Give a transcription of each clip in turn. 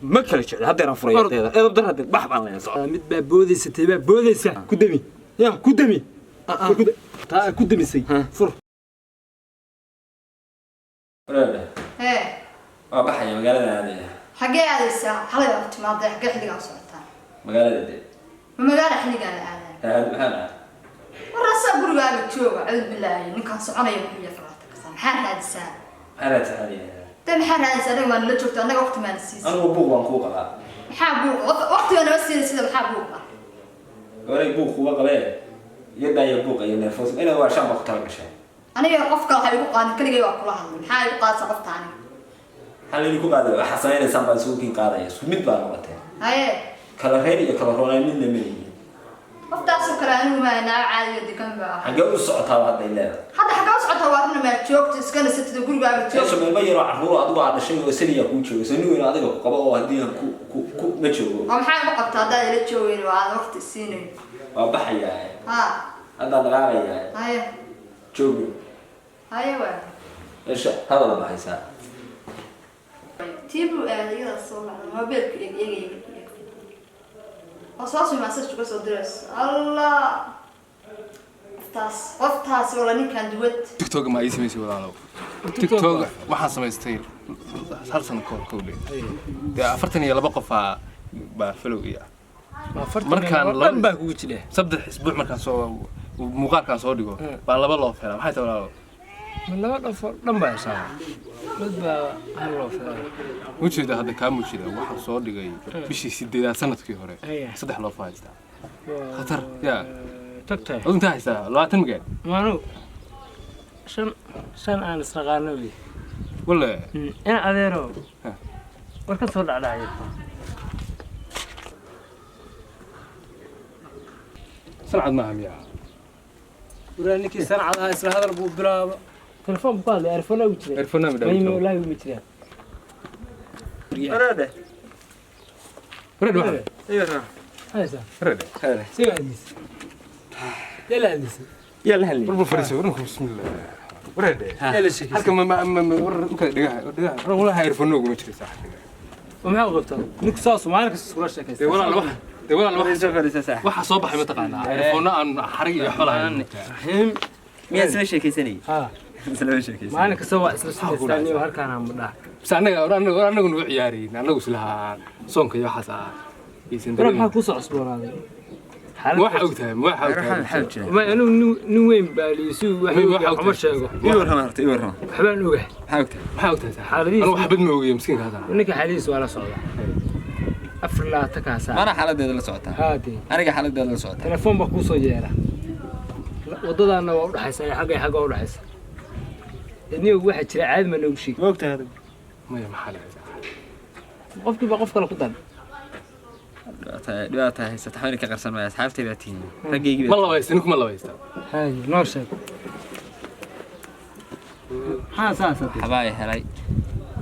ما كلا شيء هذا رفرية إذا بدر هذا بحث عن الله صح مد بودي ستي بودي سا كدمي يا كدمي تا كدمي سي فر ايه بحي مقالة هذه حقي هذه الساعة حلقة وقت ما ضيع حقي حلقة وصلتها مقالة دي مقالة حلقة الآن هذا والرسا قولوا قالوا تشوف أعوذ بالله نكان صعنا يومية فراتك صار محل هذه الساعة هذا تعالي ده محل هذه الساعة ما اللي شفته أنا وقت ما نسيت أنا بوق وانكوك لا محابوك وقت أنا بس نسيت محابوك ولا بوق هو قبل يبدأ يبوق ينفس أنا هو عشان بختار شيء أنا يوقف كل حاجة يبقى أنا كل جاي وأكلها محل يبقى سقفت عني هل يكون هذا حسين سامبا سوكين قاضي سميت بقى وقتها هاي كلا خير يا كلا رونا من لمين وفتح سكران وما نوع عادي يدي كم بقى حاجة الصعطة هذا إلا حتى حاجة وسعتها وارنا ما تشوك تسكن ست تقول قاعد تشوك إيش ما يبين راح هو أدوار على شيء وسلي يكون شو يسنون هذا قبوا هديهم كو نشوا ومحل وقفت هذا اللي تشوين وعلى وقت السنين وبحي يعني ها هذا نغاري يعني هاي شو هاي وين إيش هذا ما بحيسان تيبو يلا الصوم ما بيلك يجي أساسي ما سجل بس أدرس الله افتاس ولا نكان دوت تيك توك ما يسميسي ولا لا تيك توك waxaan samaystay hal sano koolay afartan iyo laba qof baa follow iya markaan lan baa kugu jilay saddex isbuuc markaan soo muuqaalkan soo dhigo baa laba loo feelaa maxay tahay walaalo من لا دم بقى صار بدبا هلو وجهدا hadda ka muujida waxa soo dhigay bishii 8 sanadkii hore saddex loo faaysta khatar ya tagtay inta haysta 20 magaan maanu shan aan isnaqaanabi wala in adeero warka soo dhacday sanad ma hamiya ورانيكي سنة isla hadal buu bilaabo تلفون بقال ايرفون او جري ايرفون ما لا يوم جري فرادة فرادة ايوه هذا فرادة هذا سيب هندس يلا هندس يلا هلي بربو فريسو ورنكم بسم الله فرادة يلا شيء halka ma ورنك دغه والله ايرفون ugu jiri sax وما غبطه نك صاص ما لك سكر شكاي والله waxa soo baxay ma taqaanaa earphone aan xarig iyo xolayn miyaa isla sheekaysanay isla sheekaysanay maalinka soo isla sheekaysanay halkaan aan mudhaa bas anagu nu ciyaareen anagu islahaan soonka iyo waxa iisan dareem waxa ku soo cusboonaaday waxa ogtahay ma anu nin weyn baaliisu waxa sheego waxbaan ogahay waxa ogtahay xaaladiisa anu waxbad ma ogeeyay miskiinka hada ninka xaaladiisa wala socda afar la takaasa mana xaaladeeda la socota haadi aniga xaaladeeda la socota telefoon ba ku soo yeera wadadana waa u dhaxaysaa xagga u dhaxaysa inuu waxa jira caad ma loogu sheeg waqtiga ma maxal qofkii ba qof kale ku dan dhibaata haysta taxawin ka qarsan ma asxaabtay baa tiin ragaygi ma labaysan kuma labaysan haadi noo sheeg ha saasa xabaay helay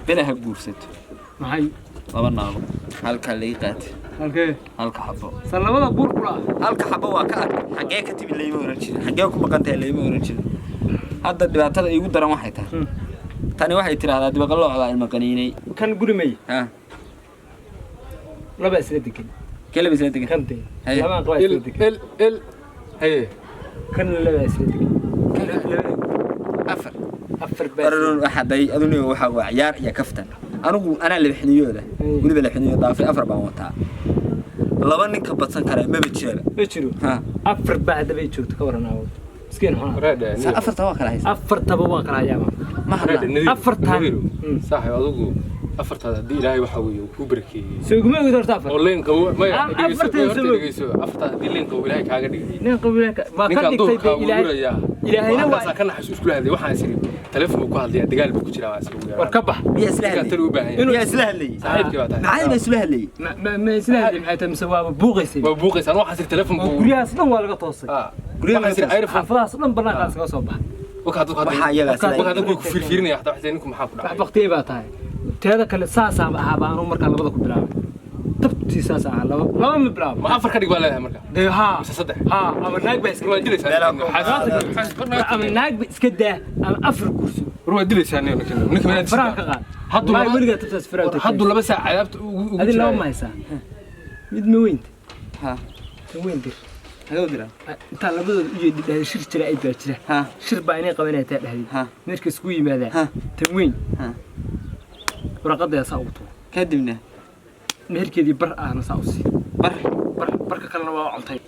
bilaha guursato maxay laba naalo halka leey qaat halkee halka xabo salabada buur kula halka xabo waa ka xagee ka timi leeyma oran jirin xagee ku maqantay leeyma oran jirin hadda dhibaatada igu daran waxay tahay tani waxay tiraahdaa dib qalooca ilma qaniinay kan guri may ha laba isla degan kala isla degan kante laba qaba isla degan el hay kan laba isla degan afar baron waxaday aduna waxa waa ciyaar iyo kaftan anigu ana la bixiniyooda waliba la bixiniyo daafay afar baan wataa laba nin ka badsan kara ma jiro ha afar baad bay joogto ka waranaawo iskeen xuna afar taba kala haysa afar taba waa kala yaama ma hadda afar tan saaxiib adigu afartada hadii ilaahay waxa weeye ku barkeeyay soo guma ogid horta afar oo leenka ma afartada hadii leenka ilaahay kaaga dhigay nin qabiilka ma ka dhigtay ilaahayna waa kana xasuus ku leeyahay waxaan isiri telefoon ku hadlaya dagaal buu ku jiraa war ka bax ya isla hadlay saaxiibkii baa tahay maxay isla hadlay ma isla hadlay maxay tamsa waa buuqaysay waxaan isiri telefoon ku guriyaas dhan waa laga toosay guriyaas iPhone fadaas dhan banaankaas ka soo bax waxaad ku fiirfiirinaya hatta waxay ninku maxaa ku dhacay waqti baa tahay teeda kale saasa ahaabaan marka labada ku bilaabay tabti saasa laba ma bilaab ma afar ka dhig baa leeyahay marka de ha saddex ha ama naag baa iska dilaysaa ama naag baa iska daa ama afar kursi ruwa dilaysaa ninka faraanka qaad hadduu والله ولقى تبتاس فراوتي hadduu 2 saac cadaabta هذه لو ما يسا مد موينت ها وين دير هذا ودرا انت لبدود يجي شir jira ay baa jira ها shir baa inay qabanaytaa dhahdii ها marka isku yimaada ها tanweyn ها warqada saa ugu kadibna meherkeedii bar ahna saa u sii barka kalena waa cuntay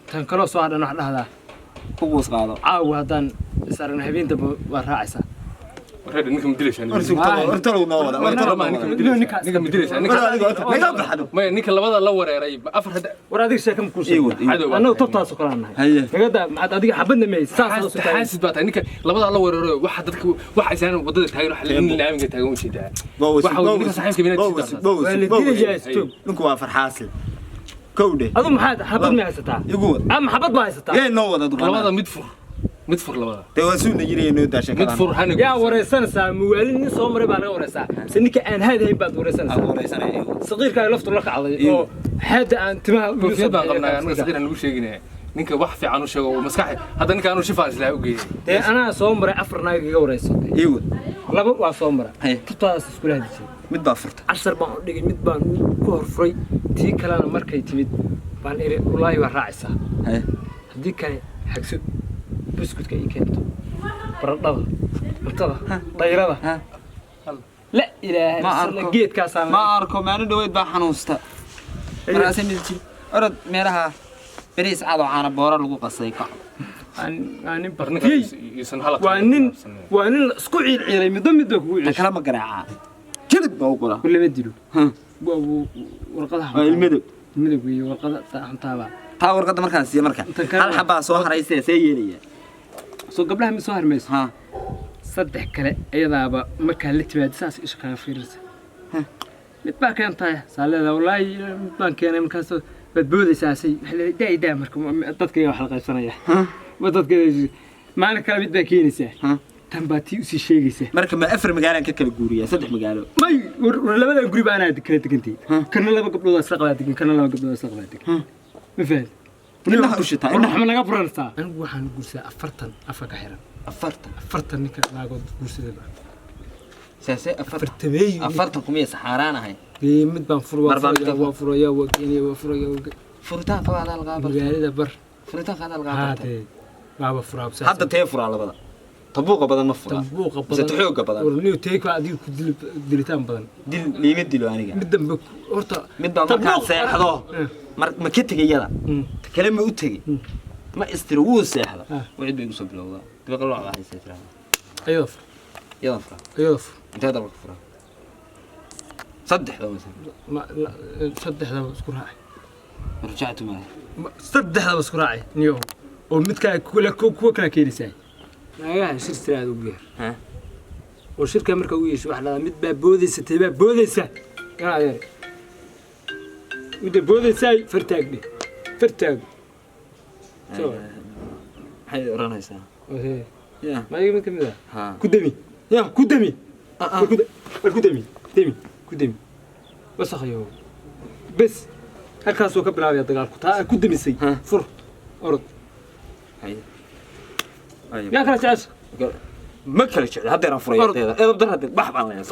tan kaloo soo hadhan wax dhahdaa ku goos qaado caawa haddaan isaragna habeenta waa raacaysaa reer ninka madilaysan orta lagu nawada ninka madilaysan ma ninka labada la wareeray afar hada war adiga sheeka ma kuushay annagu tabtaas oo kala nahay nagada maxaad adiga xabadna meey saas oo tahay xaasid baa ninka labada la wareeray waxa dadka waxa aysan wadada taagan waxa la ilaaminka taagan u jeedaa waxa ninka saaxiibka binaad ninku waa farxaasil kowde adu maxaad xabad ma haysataa igu ama xabad ma haysataa yee noo wada labada mid fur labada tawasuuna jireen noo daashay mid fur hana yaa wareysanaysaa muwaalin nin soo maray baa laga wareysaa mise ninka aan haadahayn baad wareysanaysaa saqiirka ay laftu la kacday oo haada aan timaha ugu soo qabnaa aniga saqiirna lagu sheeginaa ninka wax fiican u sheego oo maskax hadda ninka aanu shifaa isla u geeyay anaa soo maray afar naag iga wareysatay igu laba waa soo maray tutaas isku lahaysay mid baa furta cashar baan u dhigay mid baan ku horfuray tii kalena markay timid baan iri wallaahi waa raacaysaa haddii kale xagso biskutka ii keento baradhada cuntada dayrada la ilaaha geedkaasaa ma arko maalin dhaweyd baa xanuusta markaasay midji orod meelaha bariis cad oo caana boora lagu qasay ka aanin barnakay waa nin isku ciilciilay midba kugu ciilay kala ma garaaca jilib baa u qora kullaba dilo warqadaha ilmadow iyo warqada taxantaaba taa warqada markaas iyo marka hal xabaa soo haraysay see yeelaya soo gabdhaha ma soo harmayso ha saddex kale ayadaaba markaa la timaad saas isha kala fiirisa mid baa keentay saaleeda wallaahi mid baan keenay markaas badboodaysaasay daayidaa marka dadka wax la qaybsanaya ma dadka maalin kale mid baa keenaysaa tan baa tii usii sheegaysaa marka ma afar magaalaan ka kala guuriyaa saddex magaalo may labada guri baa anaa kala degantay kana laba gabdhood isla qabaa degan kana laba gabdhood isla qabaa degan ma fahad إنها كشتها إنها من قبل رنسا أنا وحنا نقول أفرتن أفك حيران أفرتن نك ناقود قرص ده ساسة أفرتبي أفرتن كمية سحارانة هاي دي مدبان فرويا وفرويا فرتان قاعد على الغابة غير ده بر فرتان قاعد على الغابة هذا بابا فراب حتى تيفر على بدن طبوقة بدن مفرا طبوقة بدن ستحوقة بدن ورنيو تيك عادي دلتان بدن دل ليه مدلو أنا مدن بك أرتا مدن ما كان ساحضه ما كتجي يلا تكلم ما أتجي ما استروه ساحضه وعد بيوصل بالله تبقى الله على حسيت له أيوف أيوف أنت هذا الكفر صدح له مثلا ما لا صدح له بس كراعي رجعت معه صدح له بس كراعي نيو ومتك كل كيرساي ناقة شرت هذا وبير ها والشركة مركا ويش واحدة متبع بوديسة تبع بوديسة يا غير متبع بوديسة فرتاق هاي رانا يسا يا ما يجي منكم ذا ها كدمي يا كدمي كدمي بس أخيو بس هالكاس وكبر على الدجال كدمي سي فر أرد هاي يا كلا تعس ما كلا شيء هذا رفرية هذا بدر هذا بحب على